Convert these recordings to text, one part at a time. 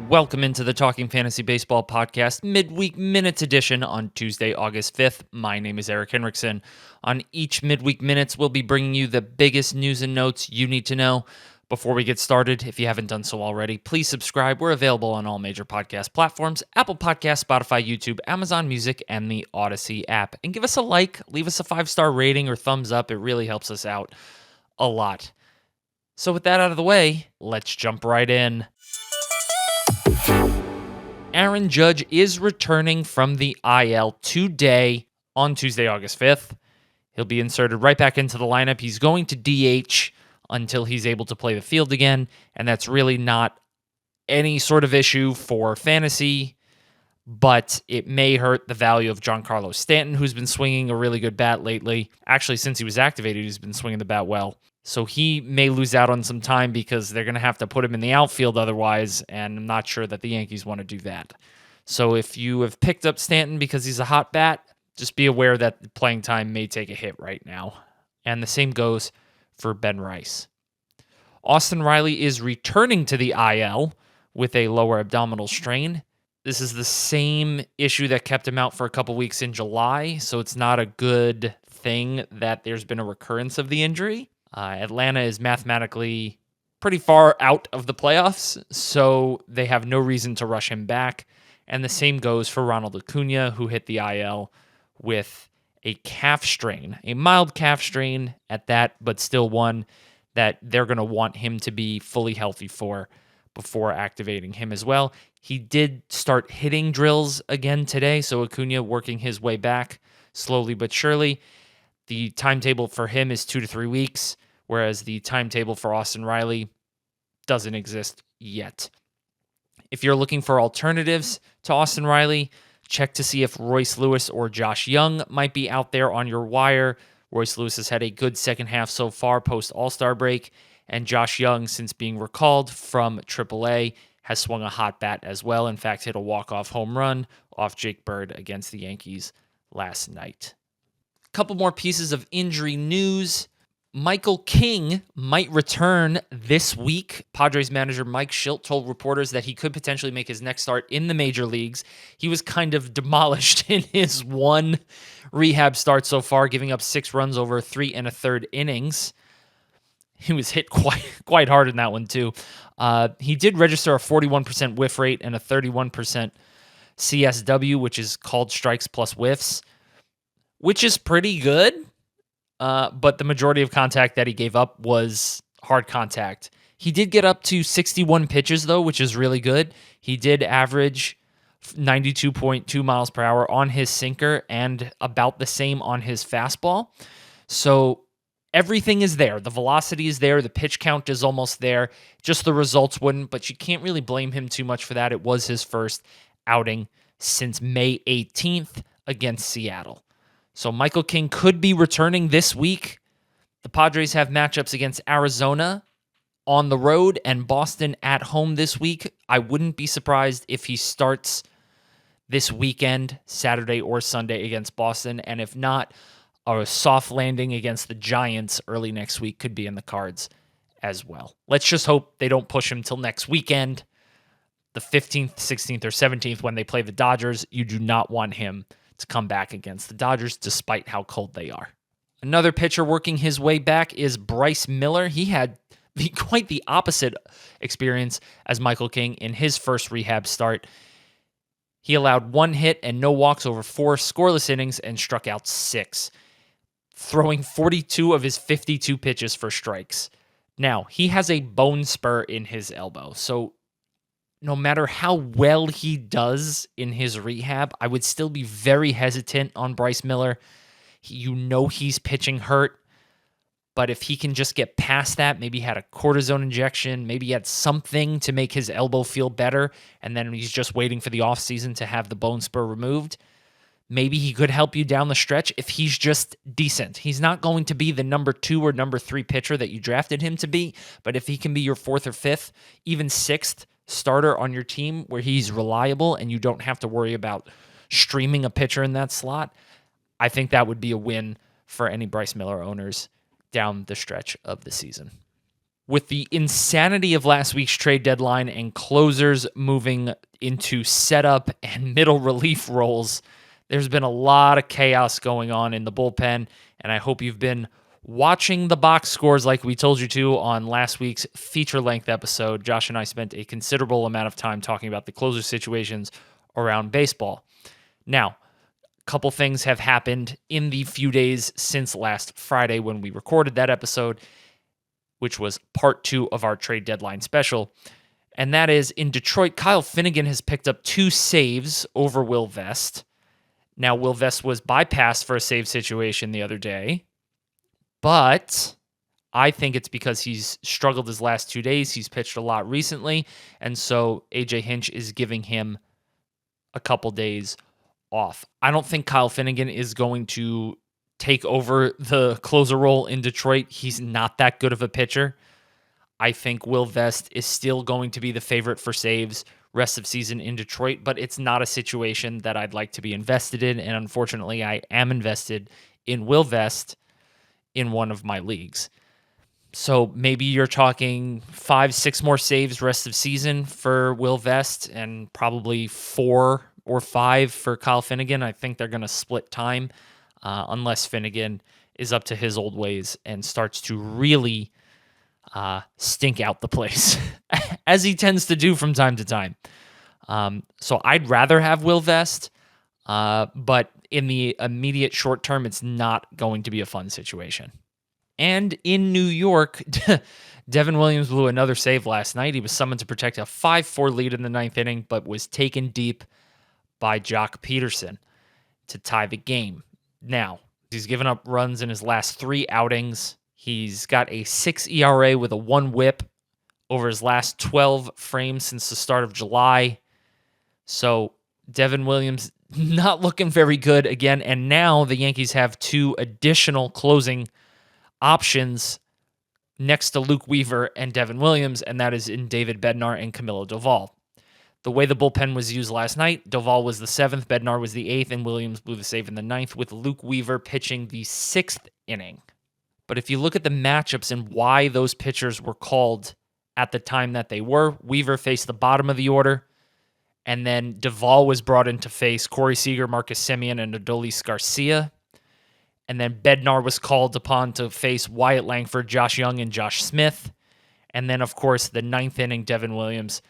Welcome into the Talking Fantasy Baseball Podcast Midweek Minutes edition on Tuesday, August 5th. My name is Eric Henriksen. On each Midweek Minutes, we'll be bringing you the biggest news and notes you need to know. Before we get started, if you haven't done so already, please subscribe. We're available on all major podcast platforms: Apple Podcasts, Spotify, YouTube, Amazon Music, and the Odyssey app. And give us a like, leave us a 5-star rating or thumbs up. It really helps us out a lot. So with that out of the way, let's jump right in. Aaron Judge is returning from the IL today on Tuesday, August 5th. He'll be inserted right back into the lineup. He's going to DH until he's able to play the field again, and that's really not any sort of issue for fantasy, but it may hurt the value of Giancarlo Stanton, who's been swinging a really good bat lately. Actually, since he was activated, he's been swinging the bat well. So he may lose out on some time because they're going to have to put him in the outfield otherwise, and I'm not sure that the Yankees want to do that. So if you have picked up Stanton because he's a hot bat, just be aware that playing time may take a hit right now. And the same goes for Ben Rice. Austin Riley is returning to the IL with a lower abdominal strain. This is the same issue that kept him out for a couple weeks in July, so it's not a good thing that there's been a recurrence of the injury. Atlanta is mathematically pretty far out of the playoffs, so they have no reason to rush him back. And the same goes for Ronald Acuna, who hit the IL with a calf strain, a mild calf strain at that, but still one that they're going to want him to be fully healthy for before activating him as well. He did start hitting drills again today, so Acuna working his way back slowly but surely. The timetable for him is 2 to 3 weeks, whereas the timetable for Austin Riley doesn't exist yet. If you're looking for alternatives to Austin Riley, check to see if Royce Lewis or Josh Young might be out there on your wire. Royce Lewis has had a good second half so far post All-Star break, and Josh Young, since being recalled from AAA, has swung a hot bat as well. In fact, hit a walk-off home run off Jake Bird against the Yankees last night. Couple more pieces of injury news. Michael King might return this week. Padres manager Mike Shildt told reporters that he could potentially make his next start in the major leagues. He was kind of demolished in his one rehab start so far, giving up 6 runs over 3 1/3 innings. He was hit quite hard in that one too. He did register a 41% whiff rate and a 31% CSW, which is called strikes plus whiffs, which is pretty good, but the majority of contact that he gave up was hard contact. He did get up to 61 pitches, though, which is really good. He did average 92.2 miles per hour on his sinker and about the same on his fastball. So everything is there. The velocity is there. The pitch count is almost there. Just the results wouldn't, but you can't really blame him too much for that. It was his first outing since May 18th against Seattle. So Michael King could be returning this week. The Padres have matchups against Arizona on the road and Boston at home this week. I wouldn't be surprised if he starts this weekend, Saturday or Sunday against Boston. And if not, a soft landing against the Giants early next week could be in the cards as well. Let's just hope they don't push him till next weekend, the 15th, 16th, or 17th when they play the Dodgers. You do not want him to come back against the Dodgers, despite how cold they are. Another pitcher working his way back is Bryce Miller. He had quite the opposite experience as Michael King in his first rehab start. He allowed 1 hit and no walks over 4 scoreless innings and struck out 6, throwing 42 of his 52 pitches for strikes. Now, he has a bone spur in his elbow, so no matter how well he does in his rehab, I would still be very hesitant on Bryce Miller. He's pitching hurt, but if he can just get past that, maybe he had a cortisone injection, maybe he had something to make his elbow feel better, and then he's just waiting for the offseason to have the bone spur removed, maybe he could help you down the stretch if he's just decent. He's not going to be the number 2 or number 3 pitcher that you drafted him to be, but if he can be your 4th or 5th, even 6th starter on your team where he's reliable and you don't have to worry about streaming a pitcher in that slot, I think that would be a win for any Bryce Miller owners down the stretch of the season. With the insanity of last week's trade deadline and closers moving into setup and middle relief roles, there's been a lot of chaos going on in the bullpen, and I hope you've been watching the box scores like we told you to on last week's feature-length episode. Josh and I spent a considerable amount of time talking about the closer situations around baseball. Now, a couple things have happened in the few days since last Friday when we recorded that episode, which was part 2 of our trade deadline special. And that is, in Detroit, Kyle Finnegan has picked up 2 saves over Will Vest. Now, Will Vest was bypassed for a save situation the other day, but I think it's because he's struggled his last 2 days. He's pitched a lot recently, and so AJ Hinch is giving him a couple days off. I don't think Kyle Finnegan is going to take over the closer role in Detroit. He's not that good of a pitcher. I think Will Vest is still going to be the favorite for saves rest of season in Detroit, but it's not a situation that I'd like to be invested in, and unfortunately, I am invested in Will Vest in one of my leagues. So maybe you're talking 5-6 more saves rest of season for Will Vest and probably 4 or 5 for Kyle Finnegan. I think they're going to split time unless Finnegan is up to his old ways and starts to really stink out the place, as he tends to do from time to time. So I'd rather have Will Vest, but in the immediate short term, it's not going to be a fun situation. And in New York, Devin Williams blew another save last night. He was summoned to protect a 5-4 lead in the 9th inning, but was taken deep by Jock Peterson to tie the game. Now, he's given up runs in his last 3 outings. He's got a 6 ERA with a 1 whip over his last 12 frames since the start of July. So Devin Williams not looking very good again. And now the Yankees have 2 additional closing options next to Luke Weaver and Devin Williams, and that is in David Bednar and Camilo Doval. The way the bullpen was used last night, Doval was the 7th, Bednar was the 8th, and Williams blew the save in the 9th, with Luke Weaver pitching the 6th inning. But if you look at the matchups and why those pitchers were called at the time that they were, Weaver faced the bottom of the order, and then Doval was brought in to face Corey Seager, Marcus Semien, and Adolis Garcia. And then Bednar was called upon to face Wyatt Langford, Josh Young, and Josh Smith. And then, of course, the 9th inning, Devin Williams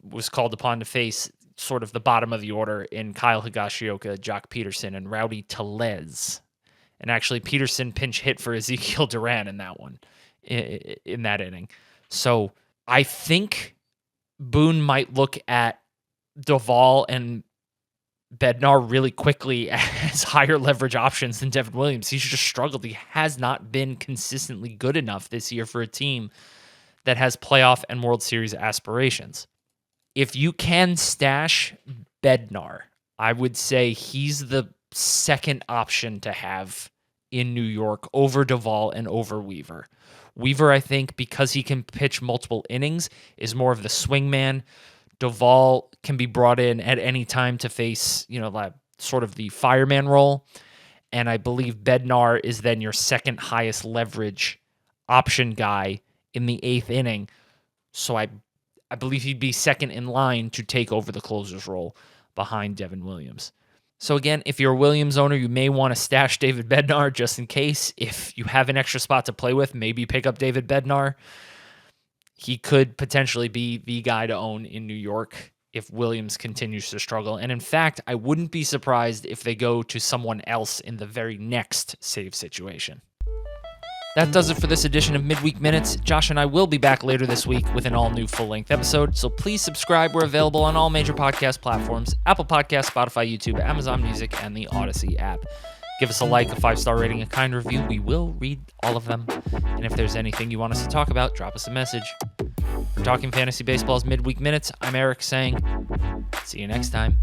was called upon to face sort of the bottom of the order in Kyle Higashioka, Jock Peterson, and Rowdy Tellez. And actually, Peterson pinch hit for Ezekiel Duran in that one, in that inning. So I think Boone might look at Doval and Bednar really quickly as higher leverage options than Devin Williams. He's just struggled. He has not been consistently good enough this year for a team that has playoff and World Series aspirations. If you can stash Bednar, I would say he's the second option to have in New York over Doval and over Weaver. Weaver, I think, because he can pitch multiple innings, is more of the swing man. Doval can be brought in at any time to face, like sort of the fireman role. And I believe Bednar is then your second highest leverage option guy in the 8th inning. So I believe he'd be second in line to take over the closer's role behind Devin Williams. So again, if you're a Williams owner, you may want to stash David Bednar just in case. If you have an extra spot to play with, maybe pick up David Bednar. He could potentially be the guy to own in New York if Williams continues to struggle. And in fact, I wouldn't be surprised if they go to someone else in the very next save situation. That does it for this edition of Midweek Minutes. Josh and I will be back later this week with an all-new full-length episode, so please subscribe. We're available on all major podcast platforms: Apple Podcasts, Spotify, YouTube, Amazon Music, and the Odyssey app. Give us a like, a 5-star rating, a kind review. We will read all of them. And if there's anything you want us to talk about, drop us a message. For Talking Fantasy Baseball's Midweek Minutes, I'm Eric saying, see you next time.